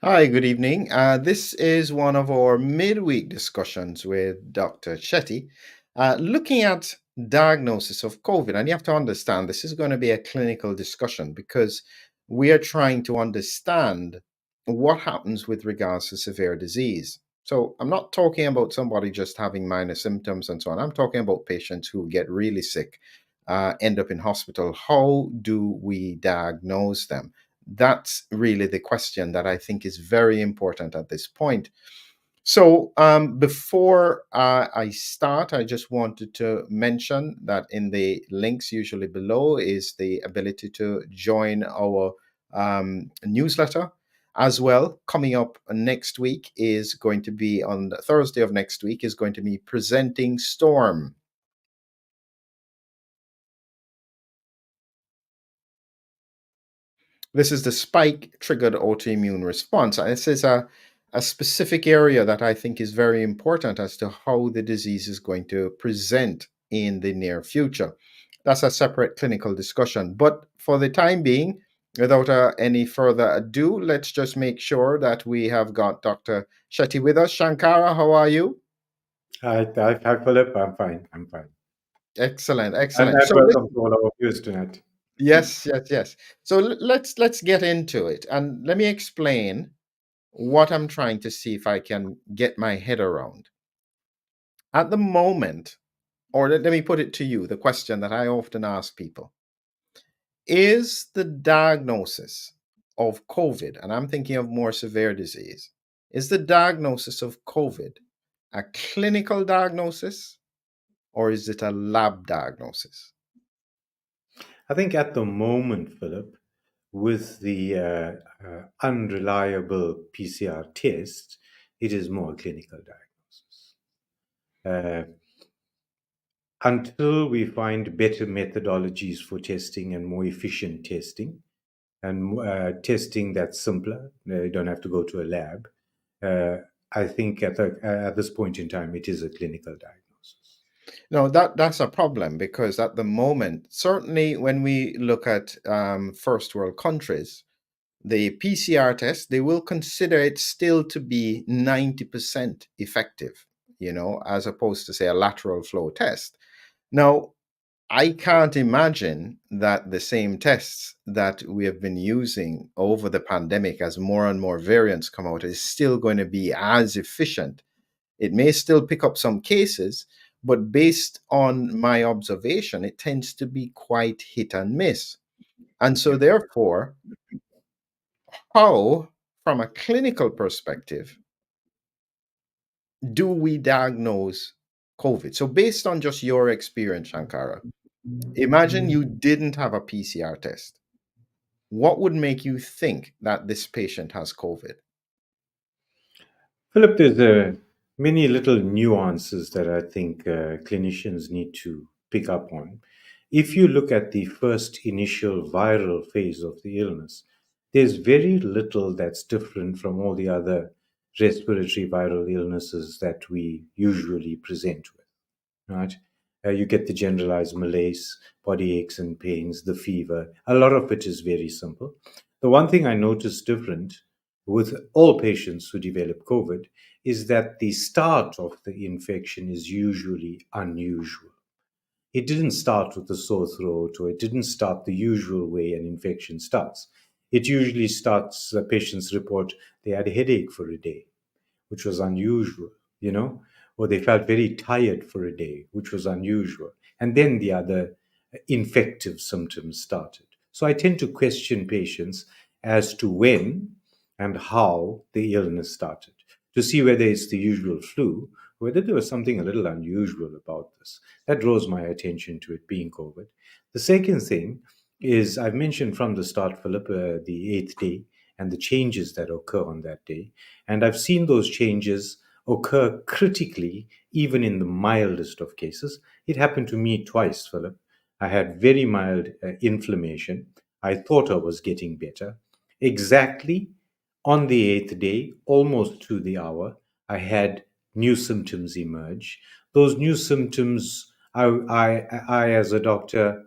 Hi, good evening. This is one of our midweek discussions with Dr. Chetty, looking at diagnosis of COVID. And you have to understand this is going to be a clinical discussion because we are trying to understand what happens with regards to severe disease. So I'm not talking about somebody just having minor symptoms and so on. I'm talking about patients who get really sick, end up in hospital. How do we diagnose them? That's really the question that I think is very important at this point. So, before I start, I just wanted to mention that in the links usually below is the ability to join our newsletter as well. Coming up next week is going to be on the Thursday of next week is going to be presenting Storm. This is the spike triggered autoimmune response. And this is a specific area that I think is very important as to how the disease is going to present in the near future. That's a separate clinical discussion. But for the time being, without any further ado, let's just make sure that we have got Dr. Shetty with us. Shankara, how are you? Hi, Philip. I'm fine. I'm fine. Excellent, And, excellent. and So welcome to all our viewers tonight. yes, yes, yes. So let's get into it, and let me explain what I'm trying to see if I can get my head around. At the moment, or let me put it to you, the question that I often ask people is the diagnosis of COVID, and I'm thinking of more severe disease, is the diagnosis of COVID a clinical diagnosis or is it a lab diagnosis? I think at the moment, Philip, with the unreliable PCR test, it is more a clinical diagnosis. Uh, until we find better methodologies for testing and more efficient testing, and testing that's simpler, you don't have to go to a lab. Uh, I think at this point in time, it is a clinical diagnosis. No, that's a problem because at the moment, certainly when we look at first world countries, the PCR test, they will consider it still to be 90% effective, as opposed to, say, a lateral flow test. Now, I can't imagine that the same tests that we have been using over the pandemic as more and more variants come out is still going to be as efficient. It may still pick up some cases, but based on my observation, it tends to be quite hit and miss. And so, Yeah. therefore, how, from a clinical perspective, do we diagnose COVID? So, based on just your experience, Shankara, imagine you didn't have a PCR test. What would make you think that this patient has COVID? Philip, there's many little nuances that I think clinicians need to pick up on. If you look at the first initial viral phase of the illness, there's very little that's different from all the other respiratory viral illnesses that we usually present with, right? You get the generalized malaise, body aches and pains, the fever. A lot of it is very simple. The one thing I noticed different with all patients who develop COVID is that the start of the infection is usually unusual. It didn't start with a sore throat, or it didn't start the usual way an infection starts. It usually starts, patients report they had a headache for a day, which was unusual, you know, or they felt very tired for a day, which was unusual. And then the other infective symptoms started. So I tend to question patients as to when and how the illness started to see whether it's the usual flu, whether there was something a little unusual about this. That draws my attention to it being COVID. The second thing is I've mentioned from the start, Philip, the eighth day and the changes that occur on that day. And I've seen those changes occur critically, even in the mildest of cases. It happened to me twice, Philip. I had very mild inflammation. I thought I was getting better. Exactly on the eighth day, almost to the hour, I had new symptoms emerge. Those new symptoms, I as a doctor,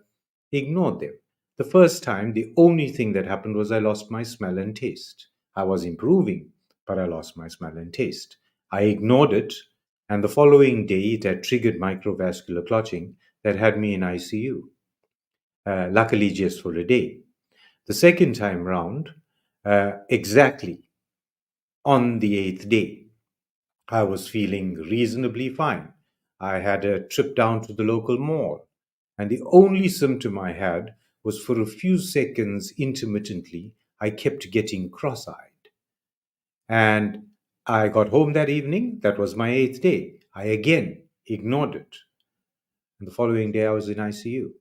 ignored them. The first time, the only thing that happened was I lost my smell and taste. I was improving, but I lost my smell and taste. I ignored it, and the following day it had triggered microvascular clotting that had me in ICU, luckily just for a day. The second time round, exactly on the eighth day, I was feeling reasonably fine. I had a trip down to the local mall, and the only symptom I had was for a few seconds intermittently, I kept getting cross eyed. And I got home that evening. That was my eighth day. I again ignored it. And the following day, I was in ICU.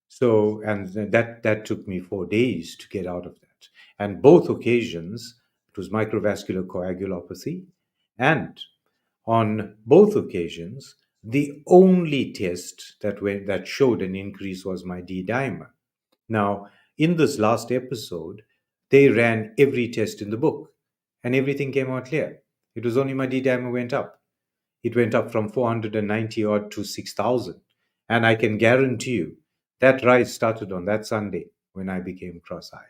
So, and that took me 4 days to get out of that. And both occasions, it was microvascular coagulopathy, and on both occasions, the only test that showed an increase was my D dimer. Now, in this last episode, they ran every test in the book, and everything came out clear. It was only my D dimer went up. It went up from 490 odd to 6,000. And I can guarantee you that rise started on that Sunday when I became cross eyed.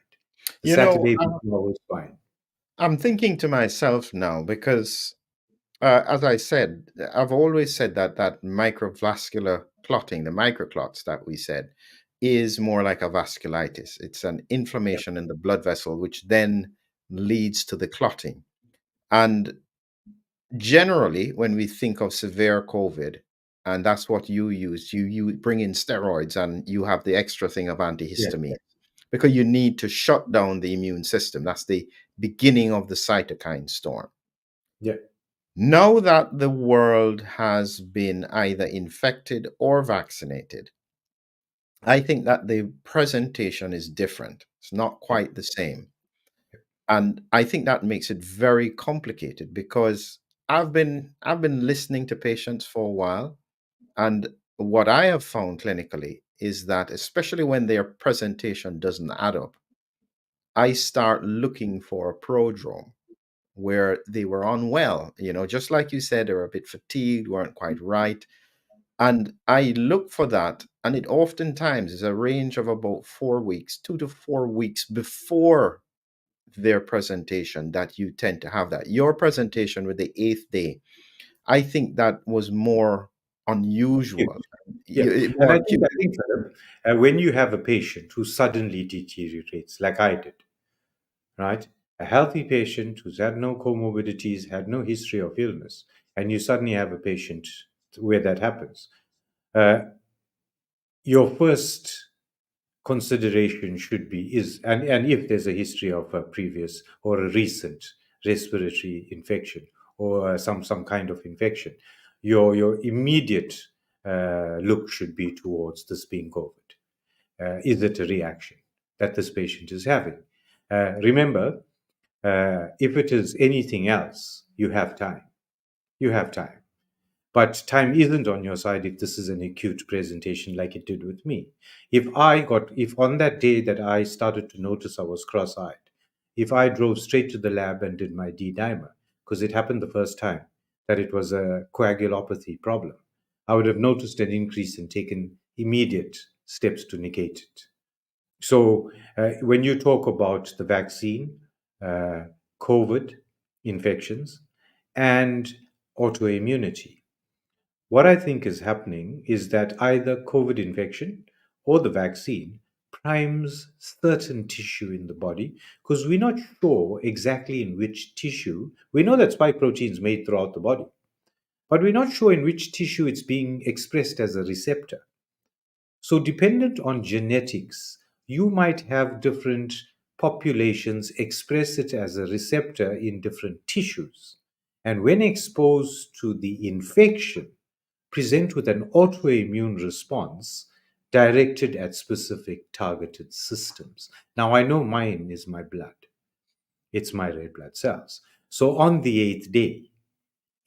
The You know, Saturday before was fine. I'm thinking to myself now because, as I said, I've always said that that microvascular clotting, the microclots that we said, is more like a vasculitis. It's an Yeah. inflammation in the blood vessel, which then leads to the clotting. And generally, when we think of severe COVID, and that's what you use, you bring in steroids and you have the extra thing of Yeah. antihistamine because you need to shut down the immune system. That's the beginning of the cytokine storm. Yeah. Now that the world has been either infected or vaccinated, I think that the presentation is different. It's not Yeah. quite the same. And I think that makes it very complicated because I've been listening to patients for a while, and what I have found clinically is that especially when their presentation doesn't add up, I start looking for a prodrome where they were unwell, just like you said, they were a bit fatigued, weren't quite right. And I look for that, and it oftentimes is a range of about 4 weeks, 2 to 4 weeks before their presentation that you tend to have that. Your presentation with the eighth day, I think that was more unusual, Yeah. And more acute. I think when you have a patient who suddenly deteriorates, like I did, right? A healthy patient who's had no comorbidities, had no history of illness, and you suddenly have a patient where that happens. Uh, your first consideration should be is and if there's a history of a previous or a recent respiratory infection or some kind of infection, your immediate look should be towards this being COVID. Is it a reaction that this patient is having? Remember, if it is anything else, you have time. You have time. But time isn't on your side if this is an acute presentation like it did with me. If on that day that I started to notice I was cross eyed, if I drove straight to the lab and did my D dimer, because it happened the first time that it was a coagulopathy problem, I would have noticed an increase and taken immediate steps to negate it. So, when you talk about the vaccine, uh, COVID infections, and autoimmunity, what I think is happening is that either COVID infection or the vaccine primes certain tissue in the body because we're not sure exactly in which tissue. We know that spike proteins made throughout the body, but we're not sure in which tissue it's being expressed as a receptor. So, dependent on genetics, you might have different populations express it as a receptor in different tissues. And when exposed to the infection, present with an autoimmune response directed at specific targeted systems. Now, I know mine is my blood, it's my red blood cells. So, on the eighth day,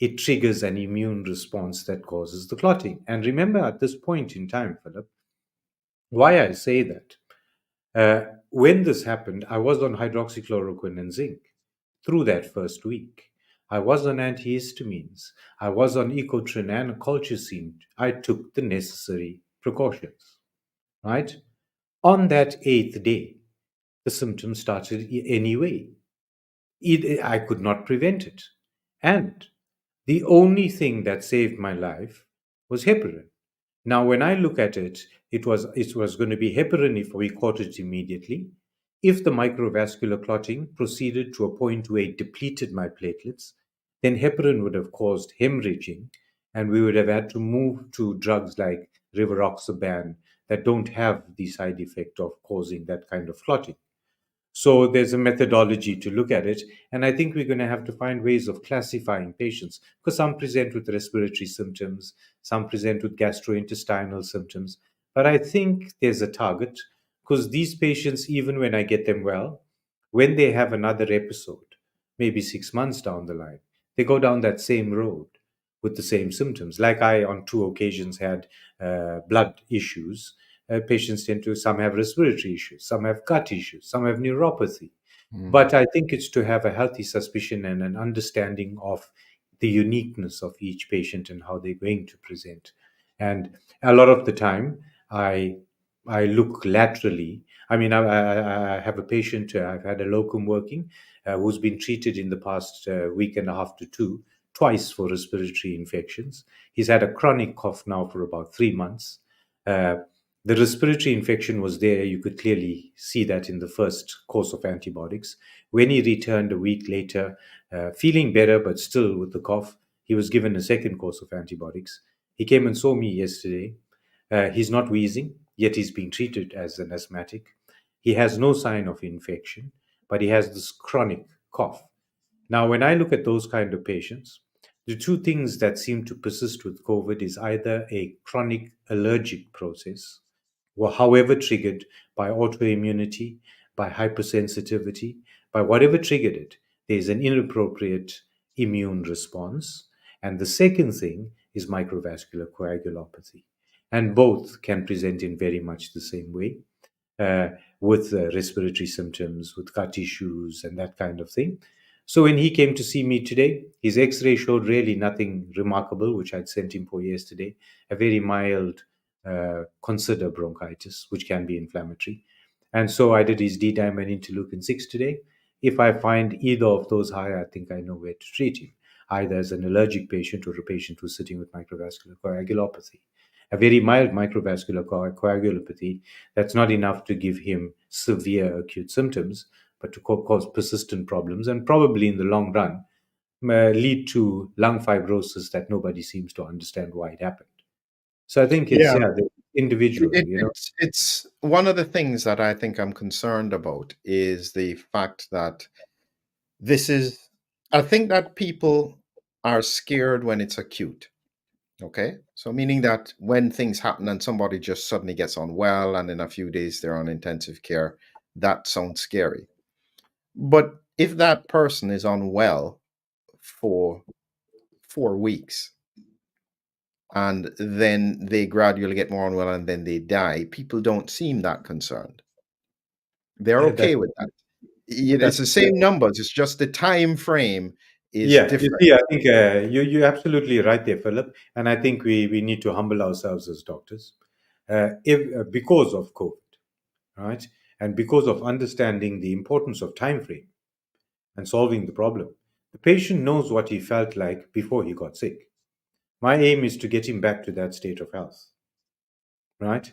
it triggers an immune response that causes the clotting. And remember, at this point in time, Philip, why I say that. When this happened, I was on hydroxychloroquine and zinc through that first week. I was on antihistamines. I was on Ecotrin and colchicine. I took the necessary precautions, right? On that eighth day, the symptoms started anyway. I could not prevent it. And the only thing that saved my life was heparin. Now, when I look at it, it was going to be heparin if we caught it immediately. If the microvascular clotting proceeded to a point where it depleted my platelets, then heparin would have caused hemorrhaging, and we would have had to move to drugs like rivaroxaban that don't have the side effect of causing that kind of clotting. So there's a methodology to look at it. And I think we're going to have to find ways of classifying patients because some present with respiratory symptoms, some present with gastrointestinal symptoms. But I think there's a target because these patients, even when I get them well, when they have another episode, maybe 6 months down the line, they go down that same road with the same symptoms. Like I, on two occasions, had blood issues. Patients tend to, some have respiratory issues, some have gut issues, some have neuropathy. Mm. But I think it's to have a healthy suspicion and an understanding of the uniqueness of each patient and how they're going to present. And a lot of the time, I I look laterally. I mean, I have a patient, I've had a locum working, who's been treated in the past week and a half to two, twice for respiratory infections. He's had a chronic cough now for about 3 months. Uh, the respiratory infection was there. You could clearly see that in the first course of antibiotics. When he returned a week later, feeling better but still with the cough, he was given a second course of antibiotics. He came and saw me yesterday. He's not wheezing, yet he's being treated as an asthmatic. He has no sign of infection, but he has this chronic cough. Now, when I look at those kind of patients, the two things that seem to persist with COVID is either a chronic allergic process, or however triggered by autoimmunity, by hypersensitivity, by whatever triggered it, there is an inappropriate immune response. And the second thing is microvascular coagulopathy. And both can present in very much the same way uh, with respiratory symptoms, with gut issues, and that kind of thing. So when he came to see me today, his X-ray showed really nothing remarkable, which I'd sent him for yesterday. A very mild, consider bronchitis, which can be inflammatory. And so I did his D-dimer and interleukin 6 today. If I find either of those high, I think I know where to treat him, either as an allergic patient or a patient who's sitting with microvascular coagulopathy. A very mild microvascular coagulopathy, that's not enough to give him severe acute symptoms, but to cause persistent problems and probably in the long run lead to lung fibrosis that nobody seems to understand why it happened. So I think it's, Yeah, yeah, the individual, it's one of the things that I think I'm concerned about is the fact that this is, I think that people are scared when it's acute. Okay. So, meaning that when things happen and somebody just suddenly gets unwell and in a few days they're on intensive care, that sounds scary. But if that person is unwell for 4 weeks and then they gradually get more unwell and then they die, people don't seem that concerned. They're that okay with that. It's that's the same numbers, it's just the time frame is yeah. You different. see, I think you're absolutely right there, Philip. And I think we need to humble ourselves as doctors, if because of COVID, right, and because of understanding the importance of time frame and solving the problem. The patient knows what he felt like before he got sick. My aim is to get him back to that state of health, right?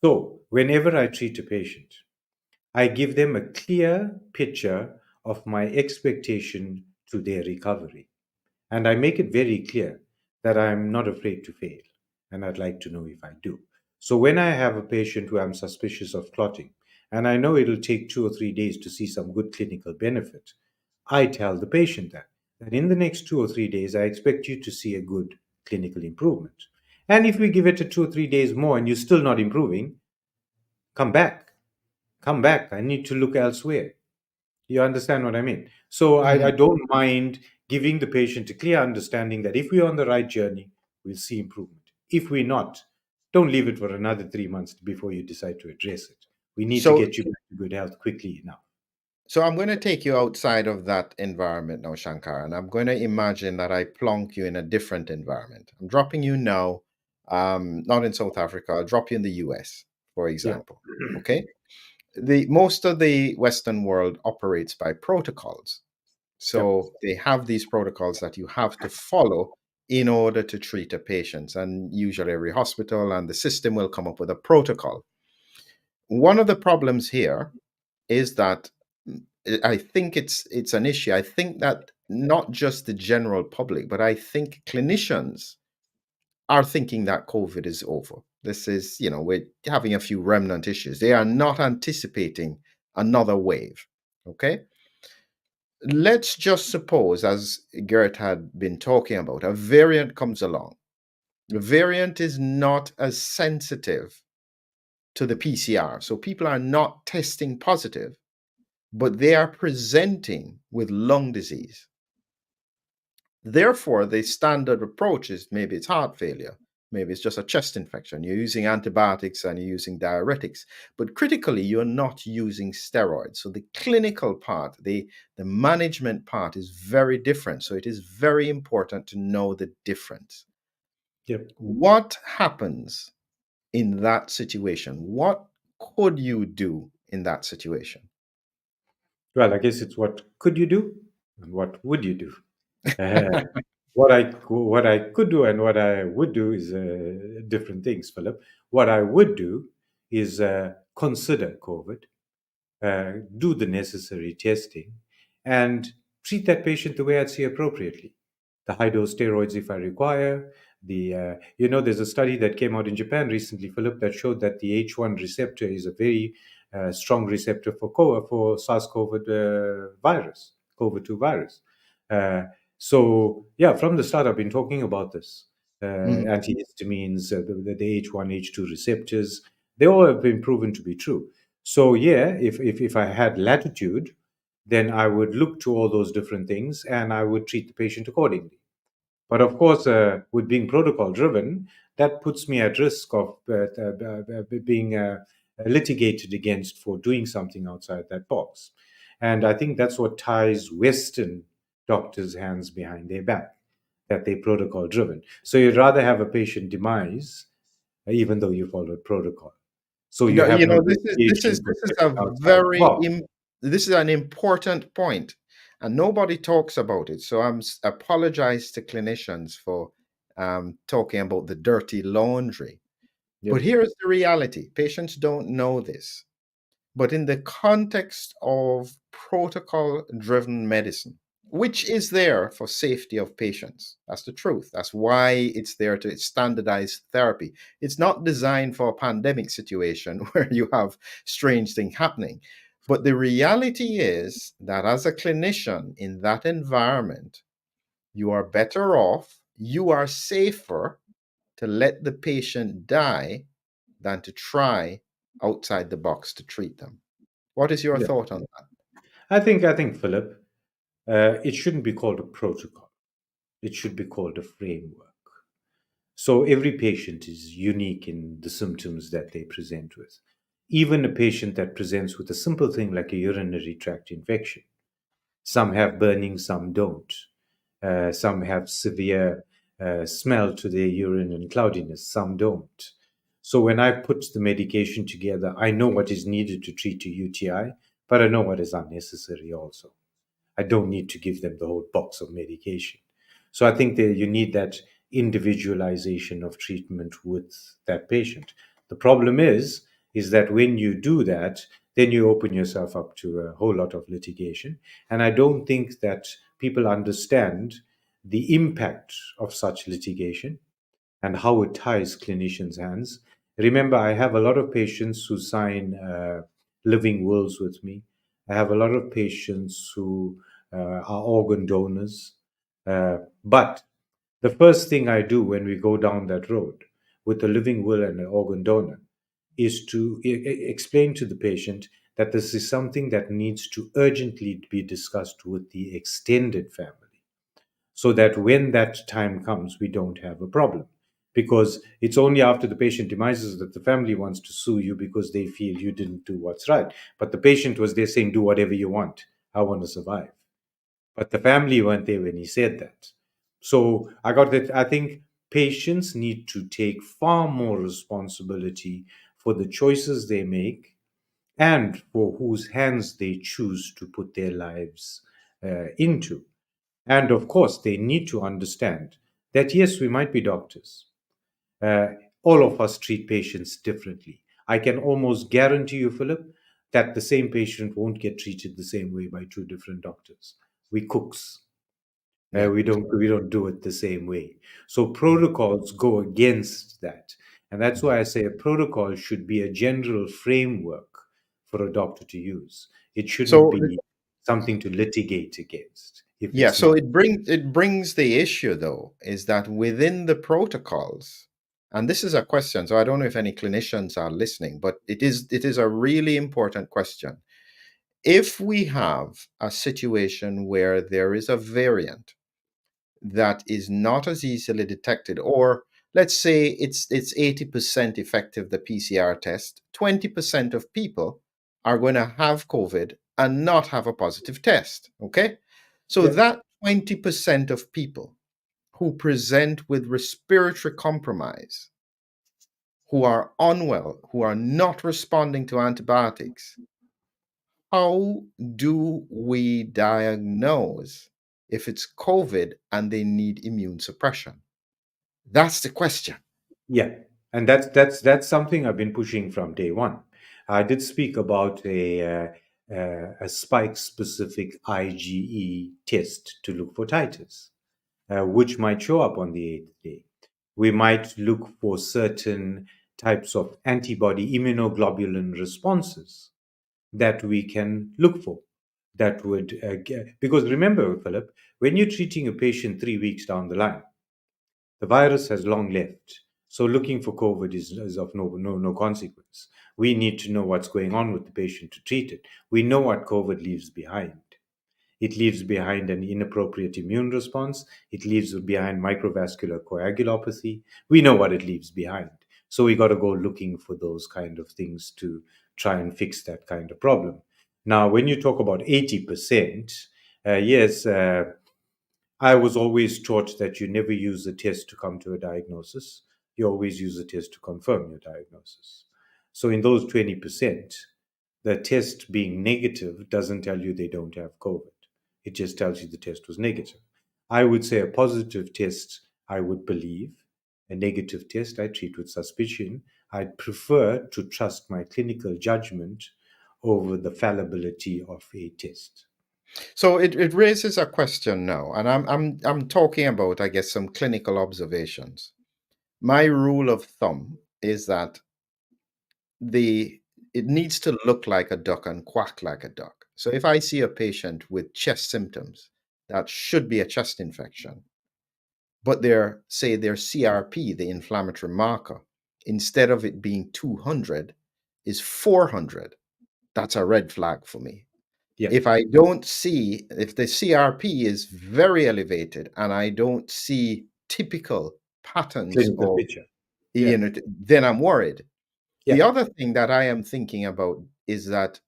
So, whenever I treat a patient, I give them a clear picture of my expectation to their recovery. And I make it very clear that I'm not afraid to fail. And I'd like to know if I do. So when I have a patient who I'm suspicious of clotting, and I know it'll take 2 or 3 days to see some good clinical benefit, I tell the patient that in the next 2 or 3 days, I expect you to see a good clinical improvement. And if we give it a 2 or 3 days more and you're still not improving, come back. Come back. I need to look elsewhere. You understand what I mean? So I Mhm. don't mind giving the patient a clear understanding that if we're on the right journey, we'll see improvement. If we're not, don't leave it for another 3 months before you decide to address it. We need to So, get you back to good health quickly enough. so I'm going to take you outside of that environment now, Shankar, and I'm going to imagine that I plonk you in a different environment. I'm dropping you now, not in South Africa. I'll drop you in the US, for Yeah. example. Okay. The most of the Western world operates by protocols. Yep. So they have these protocols that you have to follow in order to treat a patient. And usually every hospital and the system will come up with a protocol. One of the problems here is that I think it's an issue. I think that not just the general public, but I think clinicians are thinking that COVID is over. This is, we're having a few remnant issues. They are not anticipating another wave. Okay. Let's just suppose, as Garrett had been talking about, a variant comes along. The variant is not as sensitive to the PCR. So people are not testing positive, but they are presenting with lung disease. Therefore, the standard approach is maybe it's heart failure, maybe it's just a chest infection. You're using antibiotics and you're using diuretics, but critically, you're not using steroids. So the clinical part, the management part is very different. So it is very important to know the difference. Yep. What happens in that situation? What could you do in that situation? Well, I guess it's what could you do and what would you do? Uh, what I could do and what I would do is different things, Philip. What I would do is consider COVID, do the necessary testing, and treat that patient the way I'd see appropriately. The high dose steroids if I require. There's a study that came out in Japan recently, Philip, that showed that the H1 receptor is a very strong receptor for SARS-CoV virus, COVID-2 virus. Uh, so, yeah, from the start, I've been talking about this. Mhm. Antihistamines, the H1, H2 receptors, they all have been proven to be true. So yeah, if I had latitude, then I would look to all those different things and I would treat the patient accordingly. But of course, with being protocol driven, that puts me at risk of being litigated against for doing something outside that box. And I think that's what ties Western doctors' hands behind their back, that they're protocol driven. So you'd rather have a patient demise, even though you followed protocol. So you No, have no this is this litigation is for this is a stepping outside the very box. this is an important point, and nobody talks about it. So apologize to clinicians for talking about the dirty laundry. But Yep. here is the reality: patients don't know this. But in the context of protocol-driven medicine, which is there for safety of patients. That's the truth. That's why it's there to standardize therapy. It's not designed for a pandemic situation where you have strange things happening. But the reality is that as a clinician in that environment, you are better off, you are safer to let the patient die than to try outside the box to treat them. What is your Yeah. thought on that? I think, Philip, it shouldn't be called a protocol. It should be called a framework. So every patient is unique in the symptoms that they present with. Even a patient that presents with a simple thing like a urinary tract infection. Some have burning, some don't. Some have severe smell to their urine and cloudiness, some don't. So when I put the medication together, I know what is needed to treat a UTI, but I know what is unnecessary also. I don't need to give them the whole box of medication. So I think that you need that individualization of treatment with that patient. The problem is that when you do that, then you open yourself up to a whole lot of litigation. And I don't think that people understand the impact of such litigation and how it ties clinicians' hands. Remember, I have a lot of patients who sign living wills with me. I have a lot of patients who are organ donors. But the first thing I do when we go down that road with a living will and an organ donor is to explain to the patient that this is something that needs to urgently be discussed with the extended family so that when that time comes, we don't have a problem. Because it's only after the patient demises that the family wants to sue you because they feel you didn't do what's right. But the patient was there saying, do whatever you want. I want to survive. But the family weren't there when he said that. So I got that. I think patients need to take far more responsibility for the choices they make and for whose hands they choose to put their lives into. And of course, they need to understand that yes, we might be doctors. Uh, all of us treat patients differently. I can almost guarantee you, Philip, that the same patient won't get treated the same way by two different doctors. We cooks. Yeah. We don't do it the same way. So protocols go against that, and that's why I say a protocol should be a general framework for a doctor to use. It shouldn't So be something to litigate against if yeah, it's so not. it brings the issue though, is that within the protocols, and this is a question, so I don't know if any clinicians are listening, but it is a really important question. If we have a situation where there is a variant that is not as easily detected, or let's say it's 80% effective, the PCR test, 20% of people are going to have COVID and not have a positive test. Okay. So Yeah, that 20% of people who present with respiratory compromise, who are unwell, who are not responding to antibiotics, how do we diagnose if it's COVID and they need immune suppression? That's the question. yeah, and that's something I've been pushing from day one. I did speak about a spike-specific IgE test to look for titers, which might show up on the eighth day. We might look for certain types of antibody immunoglobulin responses that we can look for. That would because remember, Philip, when you're treating a patient 3 weeks down the line, the virus has long left. So looking for COVID is of no consequence. We need to know what's going on with the patient to treat it. We know what COVID leaves behind. It leaves behind an inappropriate immune response. It leaves behind microvascular coagulopathy. We know what it leaves behind. So we got to go looking for those kind of things to try and fix that kind of problem. Now, when you talk about 80%, yes, I was always taught that you never use a test to come to a diagnosis. You always use a test to confirm your diagnosis. So in those 20%, the test being negative doesn't tell you they don't have COVID. It just tells you the test was negative. I would say a positive test, I would believe. A negative test, I treat with suspicion. I'd prefer to trust my clinical judgment over the fallibility of a test. So it raises a question now, and I'm talking about, I guess, some clinical observations. My rule of thumb is that the it needs to look like a duck and quack like a duck. So if I see a patient with chest symptoms, that should be a chest infection, but their CRP, the inflammatory marker, instead of it being 200, is 400. That's a red flag for me. Yeah, If the CRP is very elevated and I don't see typical patterns clinical of, picture. Yeah, then I'm worried. yeah, The other thing that I am thinking about is that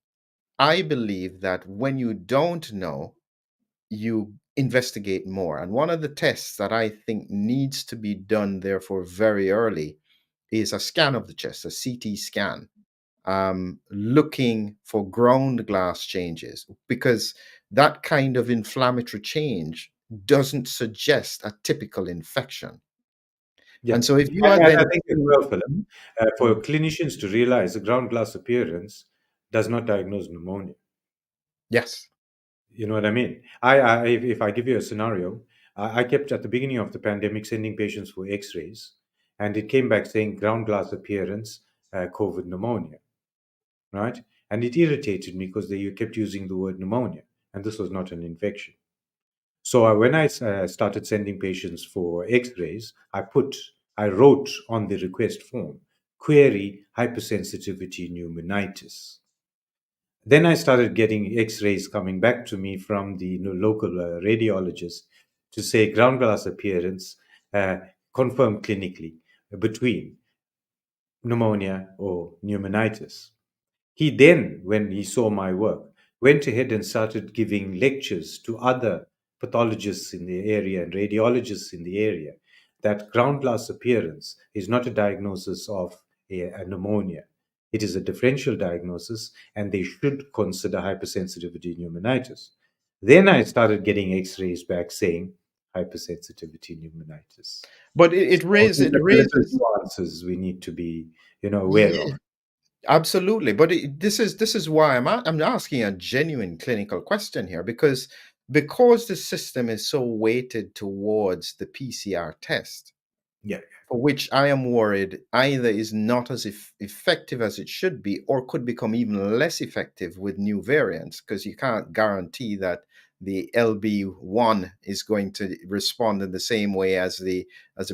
I believe that when you don't know, you investigate more. And one of the tests that I think needs to be done, therefore, very early is a scan of the chest, a CT scan, looking for ground glass changes, because that kind of inflammatory change doesn't suggest a typical infection. yeah. And so if you are And I then, think as well, Philip, Mhm. for clinicians to realize a ground glass appearance does not diagnose pneumonia. Yes. You know what I mean? If I give you a scenario, I kept at the beginning of the pandemic sending patients for X-rays, and it came back saying ground glass appearance, COVID pneumonia, right? And it irritated me because they kept using the word pneumonia, and this was not an infection. So when I started sending patients for X-rays, I wrote on the request form, query hypersensitivity pneumonitis. Then I started getting X-rays coming back to me from the local radiologist to say ground glass appearance uh, confirmed clinically between pneumonia or pneumonitis. He then, when he saw my work, went ahead and started giving lectures to other pathologists in the area and radiologists in the area that ground glass appearance is not a diagnosis of a pneumonia. It is a differential diagnosis, and they should consider hypersensitivity pneumonitis. Then I started getting x-rays back saying hypersensitivity pneumonitis. But So these it are the little raises nuances we need to be, aware of. yeah, absolutely. But this is why I'm asking a genuine clinical question here, because the system is so weighted towards the PCR test, Yeah, for which I am worried either is not as effective as it should be, or could become even less effective with new variants, because you can't guarantee that the LB1 is going to respond in the same way as the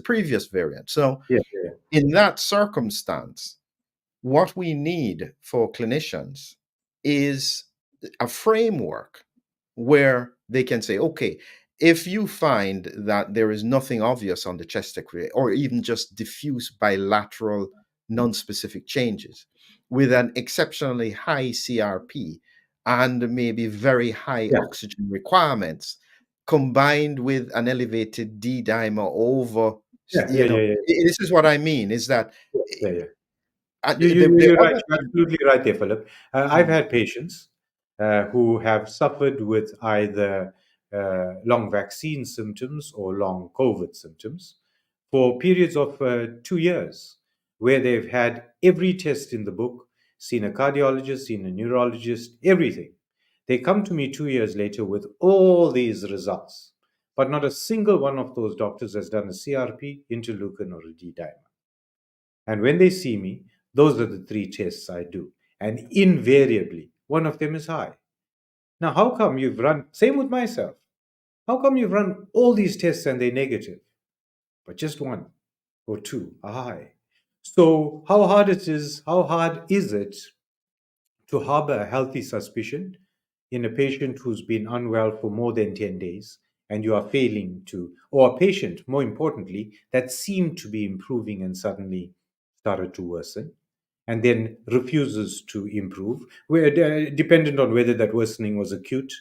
previous variant. So yeah, yeah, in that circumstance, what we need for clinicians is a framework where they can say, okay, if you find that there is nothing obvious on the chest x-ray, or even just diffuse bilateral non-specific changes with an exceptionally high CRP and maybe very high yeah, oxygen requirements, combined with an elevated D dimer over, yeah, yeah, yeah, yeah, this is what I mean, is that yeah, yeah. the You're right. other You're thing. absolutely right there, Philip. I've Mm, had patients who have suffered with either long vaccine symptoms or long COVID symptoms for periods of 2 years, where they've had every test in the book, seen a cardiologist, seen a neurologist, everything. They come to me 2 years later with all these results, but not a single one of those doctors has done a CRP, interleukin, or a D dimer. And when they see me, those are the three tests I do. And invariably, one of them is high. Now, how come you've run, same with myself, how come you've run all these tests and they're negative, but just one or two are high? So, how hard is it to harbor a healthy suspicion in a patient who's been unwell for more than 10 days and you are failing to, or a patient, more importantly, that seemed to be improving and suddenly started to worsen and then refuses to improve, where, dependent on whether that worsening was acute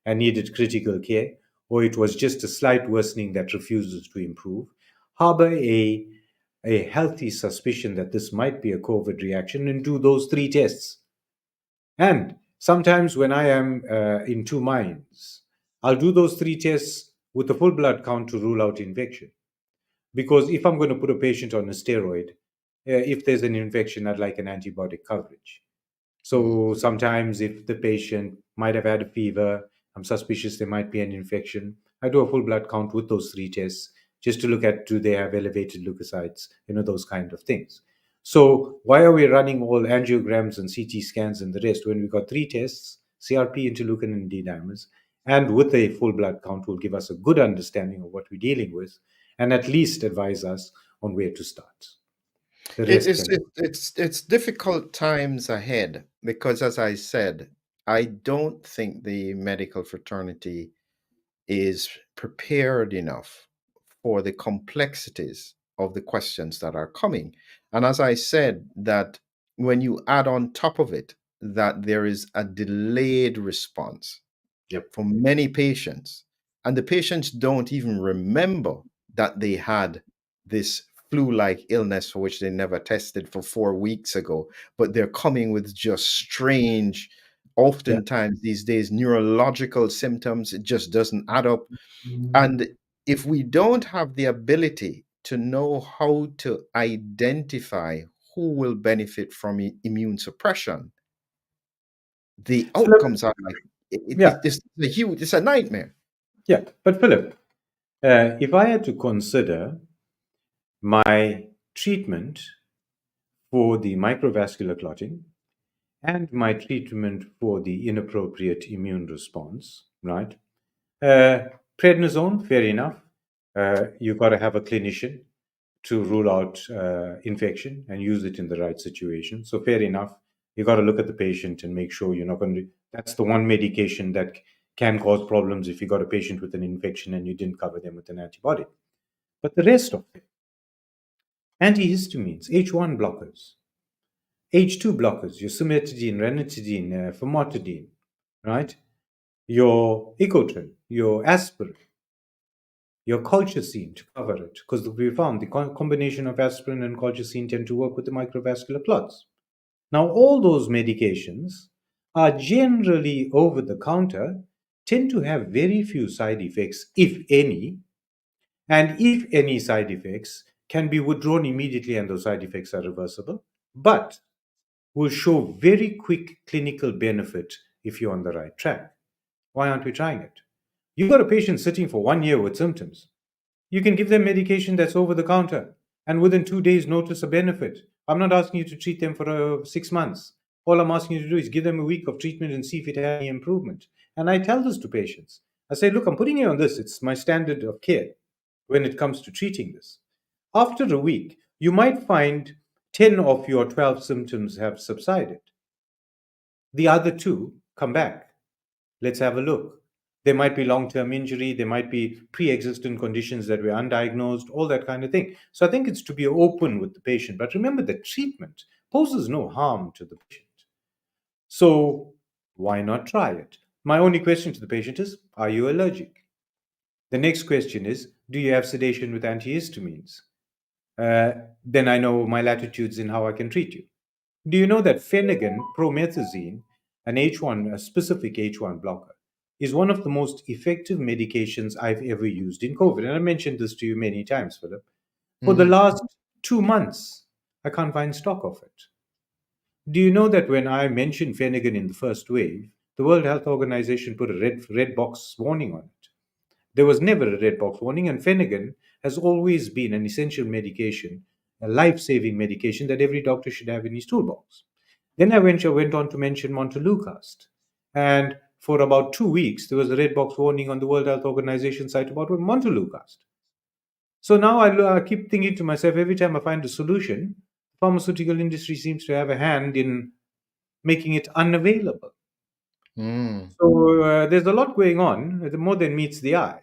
and needed critical care or it was just a slight worsening that refuses to improve, harbor a healthy suspicion that this might be a COVID reaction and do those three tests. And sometimes when I am in two minds, I'll do those three tests with a full blood count to rule out infection. Because if I'm going to put a patient on a steroid, if there's an infection, I'd like an antibiotic coverage. mm. So sometimes, if the patient might have had a fever, I'm suspicious there might be an infection. I do a full blood count with those three tests just to look at do they have elevated leukocytes, those kind of things. So why are we running all angiograms and CT scans and the rest when we've got three tests, CRP, interleukin, and D dimers, and with a full blood count will give us a good understanding of what we're dealing with and at least advise us on where to start. The rest can. It's difficult times ahead because, as I said, I don't think the medical fraternity is prepared enough for the complexities of the questions that are coming. And as I said, that when you add on top of it that there is a delayed response Yep. for many patients, and the patients don't even remember that they had this flu-like illness for which they never tested for 4 weeks ago, but they're coming with just strange, Yeah. oftentimes these days, neurological symptoms. It just doesn't add up. And if we don't have the ability to know how to identify who will benefit from immune suppression, the Philip, outcomes are like yeah, it's a huge, it's a nightmare. yeah. But Philip, if I had to consider my treatment for the microvascular clotting and my treatment for the inappropriate immune response, right? Uh, Prednisone, fair enough. You got to have a clinician to rule out infection and use it in the right situation. So, fair enough. You got to look at the patient and make sure you're not going to. That's the one medication that can cause problems if you got a patient with an infection and you didn't cover them with an antibiotic. But the rest of it, antihistamines, H1 blockers, H2 blockers, your cimetidine, ranitidine, famotidine, right? Your Icotrin, your aspirin, your colchicine to cover it, because we found the combination of aspirin and colchicine tend to work with the microvascular clots. Now, all those medications are generally over the counter tend to have very few side effects, if any, and if any side effects can be withdrawn immediately and those side effects are reversible, but will show very quick clinical benefit if you're on the right track. Why aren't we trying it? You've got a patient sitting for 1 year with symptoms. You can give them medication that's over the counter and within 2 days notice a benefit. I'm not asking you to treat them for 6 months. All I'm asking you to do is give them a week of treatment and see if it has any improvement. And I tell this to patients. I say, look, I'm putting you on this. It's my standard of care when it comes to treating this. After a week, you might find 10 of your 12 symptoms have subsided. The other two come back. Let's have a look. There might be long term injury, there might be pre existing conditions that were undiagnosed, all that kind of thing. So I think it's to be open with the patient. But remember that treatment poses no harm to the patient. So why not try it? My only question to the patient is, are you allergic? The next question is, do you have sedation with antihistamines? Then I know my latitudes in how I can treat you. Do you know that phenergan, promethazine, a specific H1 blocker, is one of the most effective medications I've ever used in COVID? And I mentioned this to you many times, Philip. For the Mhm. last 2 months, I can't find stock of it. Do you know that when I mentioned phenergan in the first wave, the World Health Organization put a red box warning on it? There was never a red box warning, and phenergan has always been an essential medication, a life saving medication that every doctor should have in his toolbox. Then I went on to mention Montelukast. And for about 2 weeks, there was a red box warning on the World Health Organization site about Montelukast. So now I keep thinking to myself every time I find a solution, the pharmaceutical industry seems to have a hand in making it unavailable. Mm. So there's a lot going on, more than meets the eye,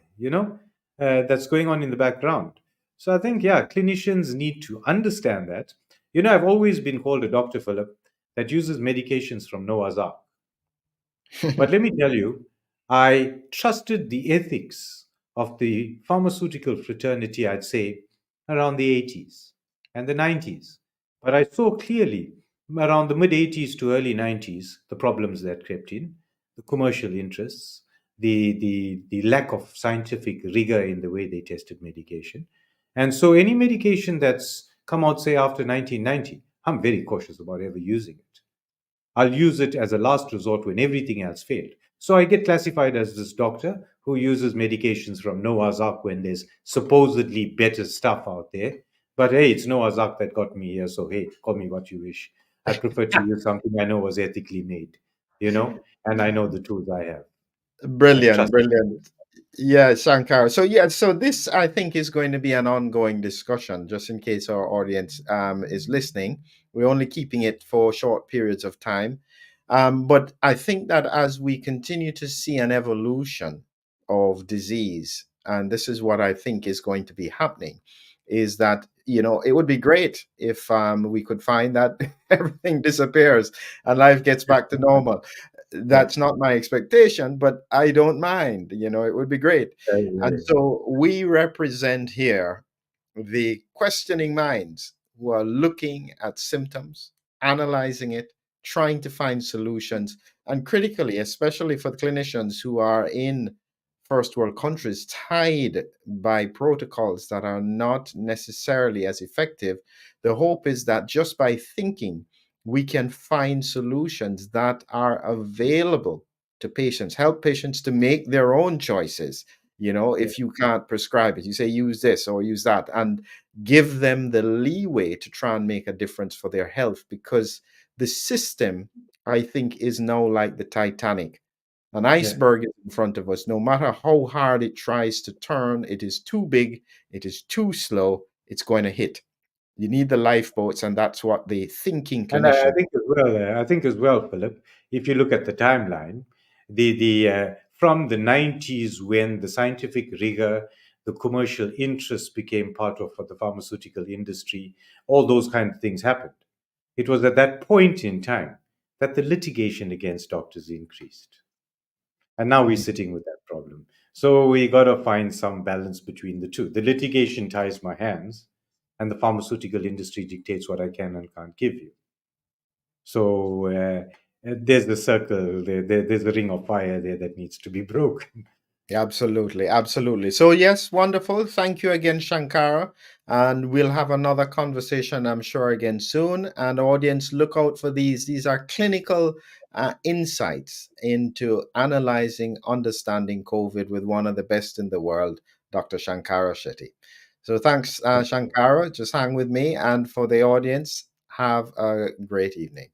that's going on in the background. So I think, yeah, clinicians need to understand that. I've always been called a doctor, Philip, that uses medications from Noah's Ark. But let me tell you, I trusted the ethics of the pharmaceutical fraternity, I'd say, around the 80s and the 90s. But I saw clearly around the mid 80s to early 90s the problems that crept in, the commercial interests, the lack of scientific rigor in the way they tested medication. And so any medication that's come out, say, after 1990, I'm very cautious about ever using it. I'll use it as a last resort when everything else failed. So I get classified as this doctor who uses medications from Noah's Ark when there's supposedly better stuff out there. But hey, it's Noah's Ark that got me here, so hey, call me what you wish. I prefer to use something I know was ethically made, and I know the tools I have. I Brilliant, trust it. brilliant. Yeah, Shankar. So yeah, so this I think is going to be an ongoing discussion. Just in case our audience is listening, we're only keeping it for short periods of time. But I think that as we continue to see an evolution of disease, and this is what I think is going to be happening, is that it would be great if we could find that everything disappears and life gets back to normal. Yeah. That's not my expectation, but I don't mind. It would be great. And Uh, so we represent here the questioning minds who are looking at symptoms, analyzing it, trying to find solutions, and critically, especially for clinicians who are in first world countries tied by protocols that are not necessarily as effective, the hope is that just by thinking, we can find solutions that are available to patients, help patients to make their own choices. yeah. If you can't prescribe it, you say use this or use that, and give them the leeway to try and make a difference for their health, because the system, I think, is now like the Titanic. An Yeah. iceberg is in front of us. No matter how hard it tries to turn, it is too big, it is too slow, it's going to hit. You need the lifeboats, and that's what the thinking And I clinician. think as well, Philip, if you look at the timeline, the from the 90s when the scientific rigor, the commercial interests became part of the pharmaceutical industry, all those kind of things happened. It was at that point in time that the litigation against doctors increased. And now we're Mm, sitting with that problem. So we got to find some balance between the two. The litigation ties my hands, and the pharmaceutical industry dictates what I can and can't give you. So There's the circle, there's a ring of fire there that needs to be broken. Absolutely, absolutely. So, yes, wonderful. Thank you again, Shankara. And we'll have another conversation, I'm sure, again soon. And audience, look out for these. These are clinical insights into analyzing, understanding COVID with one of the best in the world, Dr. Shankara Chetty. So, thanks, Thank you. Shankara. Just hang with me. And for the audience, have a great evening.